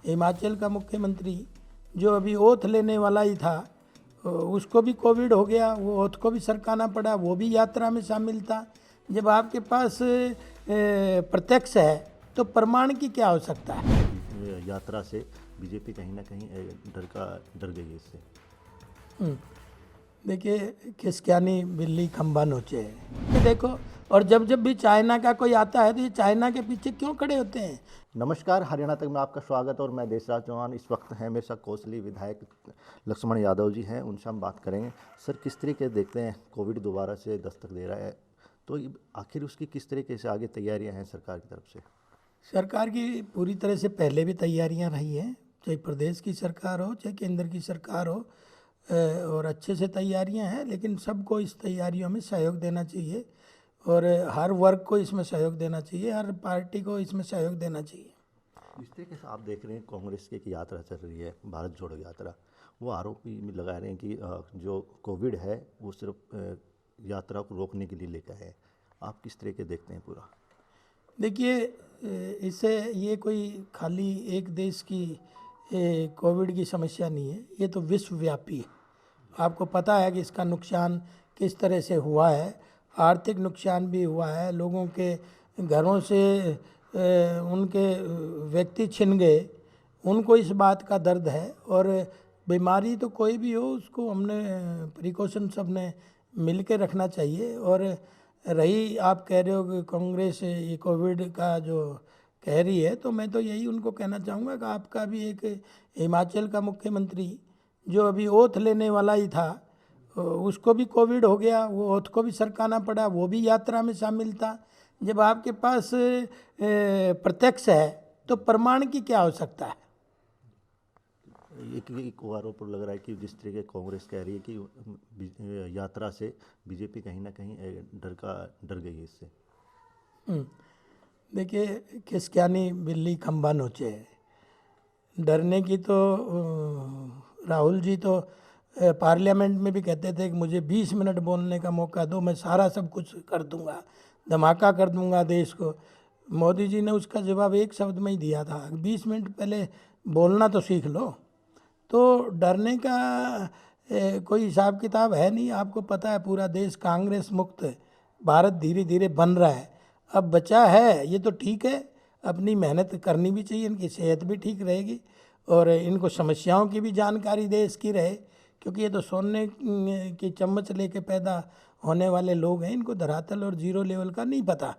हिमाचल का मुख्यमंत्री जो अभी ओथ लेने वाला ही था, उसको भी कोविड हो गया, वो ओथ को भी सरकाना पड़ा, वो भी यात्रा में शामिल था। जब आपके पास प्रत्यक्ष है तो प्रमाण की क्या आवश्यकता है? यात्रा से बीजेपी कहीं ना कहीं डर गई है इससे। देखिए, खिसक्यानी बिल्ली खंबा नोचे है। ये देखो, और जब भी चाइना का कोई आता है तो ये चाइना के पीछे क्यों खड़े होते हैं? नमस्कार, हरियाणा तक में आपका स्वागत और मैं देशराज चौहान। इस वक्त हैं मेरे साथ कोसली विधायक लक्ष्मण यादव जी हैं, उनसे हम बात करेंगे। सर, किस तरीके देखते हैं कोविड दोबारा से दस्तक दे रहा है, तो आखिर उसकी किस तरीके से आगे तैयारियां हैं सरकार की तरफ से? सरकार की पूरी तरह से पहले भी तैयारियां रही हैं, चाहे प्रदेश की सरकार हो चाहे केंद्र की सरकार हो, और अच्छे से तैयारियां हैं। लेकिन सबको इस तैयारियों में सहयोग देना चाहिए और हर वर्ग को इसमें सहयोग देना चाहिए, हर पार्टी को इसमें सहयोग देना चाहिए। इस तरीके से आप देख रहे हैं कांग्रेस की एक यात्रा चल रही है, भारत जोड़ो यात्रा। वो आरोप भी लगा रहे हैं कि जो कोविड है वो सिर्फ यात्रा को रोकने के लिए लेकर है। आप किस तरीके देखते हैं पूरा? देखिए, इससे ये कोई खाली एक देश की कोविड की समस्या नहीं है, ये तो विश्वव्यापी है। आपको पता है कि इसका नुकसान किस तरह से हुआ है। आर्थिक नुकसान भी हुआ है, लोगों के घरों से उनके व्यक्ति छिन गए, उनको इस बात का दर्द है। और बीमारी तो कोई भी हो, उसको हमने प्रिकॉशन सब ने मिल के रखना चाहिए। और रही आप कह रहे हो कि कांग्रेस ये कोविड का जो कह रही है, तो मैं तो यही उनको कहना चाहूँगा कि आपका भी एक हिमाचल का मुख्यमंत्री जो अभी ओथ लेने वाला ही था, उसको भी कोविड हो गया, वो ओथ को भी सरकाना पड़ा, वो भी यात्रा में शामिल था। जब आपके पास प्रत्यक्ष है तो प्रमाण की क्या आवश्यकता है? एक आरोप लग रहा है कि जिस तरीके कांग्रेस कह रही है कि यात्रा से बीजेपी कहीं ना कहीं डर गई है इससे। देखिए, खिसक्यानी बिल्ली खंबा नोचे है। डरने की तो राहुल जी तो पार्लियामेंट में भी कहते थे कि मुझे 20 मिनट बोलने का मौका दो, मैं सारा सब कुछ कर दूंगा, धमाका कर दूंगा देश को। मोदी जी ने उसका जवाब एक शब्द में ही दिया था, 20 मिनट पहले बोलना तो सीख लो। तो डरने का कोई हिसाब किताब है नहीं। आपको पता है पूरा देश कांग्रेस मुक्त है, भारत धीरे धीरे बन रहा है। अब बचा है ये तो ठीक है, अपनी मेहनत करनी भी चाहिए, इनकी सेहत भी ठीक रहेगी और इनको समस्याओं की भी जानकारी देश की रहे, क्योंकि ये तो सोने की चम्मच लेके पैदा होने वाले लोग हैं, इनको धरातल और जीरो लेवल का नहीं पता।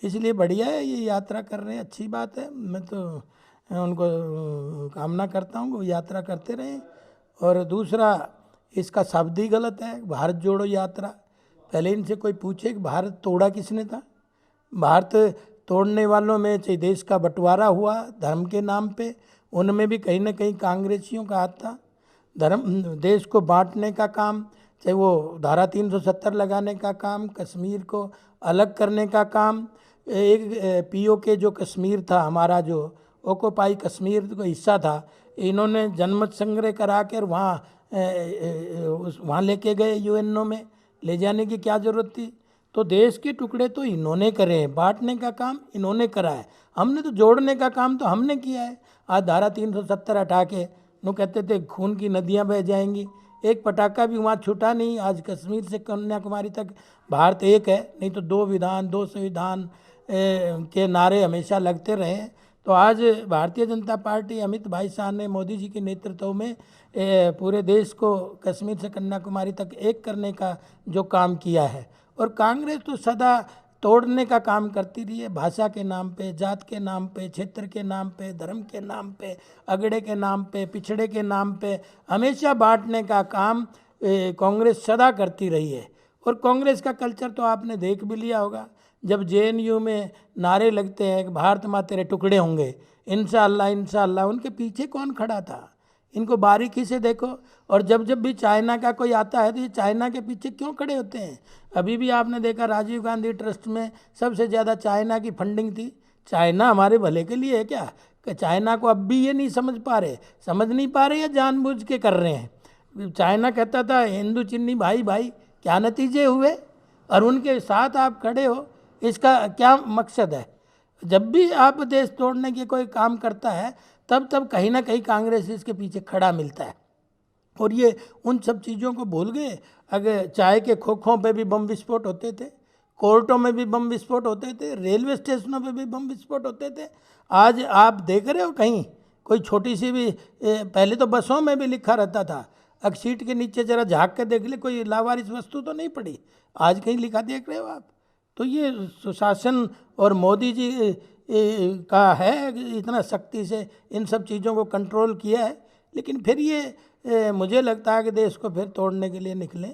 इसलिए बढ़िया है ये यात्रा कर रहे हैं, अच्छी बात है। मैं तो उनको कामना करता हूँ वो यात्रा करते रहें। और दूसरा, इसका शब्द ही गलत है, भारत जोड़ो यात्रा। पहले इनसे कोई पूछे कि भारत तोड़ा किसने था? भारत तोड़ने वालों में चाहे देश का बंटवारा हुआ धर्म के नाम पे, उनमें भी कहीं ना कहीं कांग्रेसियों का हाथ था। धर्म देश को बांटने का काम, चाहे वो धारा 370 लगाने का काम, कश्मीर को अलग करने का काम, एक पीओके जो कश्मीर था हमारा, जो ओकोपाई कश्मीर का हिस्सा था, इन्होंने जनमत संग्रह करा कर वहाँ लेके गए। यूएनओ में ले जाने की क्या ज़रूरत थी? तो देश के टुकड़े तो इन्होंने करे हैं, बांटने का काम इन्होंने करा है, हमने तो जोड़ने का काम तो हमने किया है। आज धारा 370 हटा के नो कहते थे खून की नदियाँ बह जाएंगी, एक पटाखा भी वहाँ छूटा नहीं। आज कश्मीर से कन्याकुमारी तक भारत एक है, नहीं तो दो विधान दो संविधान के नारे हमेशा लगते रहे। तो आज भारतीय जनता पार्टी अमित भाई शाह ने मोदी जी के नेतृत्व में पूरे देश को कश्मीर से कन्याकुमारी तक एक करने का जो काम किया है। और कांग्रेस तो सदा तोड़ने का काम करती रही है, भाषा के नाम पे, जात के नाम पे, क्षेत्र के नाम पे, धर्म के नाम पे, अगड़े के नाम पे, पिछड़े के नाम पे हमेशा बांटने का काम कांग्रेस सदा करती रही है। और कांग्रेस का कल्चर तो आपने देख भी लिया होगा, जब जेएनयू में नारे लगते हैं कि भारत माँ तेरे टुकड़े होंगे, इंशाअल्लाह इंशाअल्लाह, उनके पीछे कौन खड़ा था? इनको बारीकी से देखो। और जब भी चाइना का कोई आता है तो ये चाइना के पीछे क्यों खड़े होते हैं? अभी भी आपने देखा राजीव गांधी ट्रस्ट में सबसे ज़्यादा चाइना की फंडिंग थी। चाइना हमारे भले के लिए है क्या? कि चाइना को अब भी ये नहीं समझ नहीं पा रहे या जानबूझ के कर रहे हैं? चाइना कहता था हिंदू चिन्नी भाई भाई, क्या नतीजे हुए? और उनके साथ आप खड़े हो, इसका क्या मकसद है? जब भी आप देश तोड़ने की कोई काम करता है तब कहीं ना कहीं कांग्रेस इसके पीछे खड़ा मिलता है। और ये उन सब चीज़ों को भूल गए। अगर चाय के खोखों पे भी बम विस्फोट होते थे, कोर्टों में भी बम विस्फोट होते थे, रेलवे स्टेशनों पे भी बम विस्फोट होते थे। आज आप देख रहे हो कहीं कोई छोटी सी भी पहले तो बसों में भी लिखा रहता था, अब सीट के नीचे जरा झाँक के देख ले कोई लावारिस वस्तु तो नहीं पड़ी, आज कहीं लिखा देख रहे हो आप। तो ये सुशासन और मोदी जी का है इतना सख्ती से इन सब चीज़ों को कंट्रोल किया है, लेकिन फिर ये मुझे लगता है कि देश को फिर तोड़ने के लिए निकले।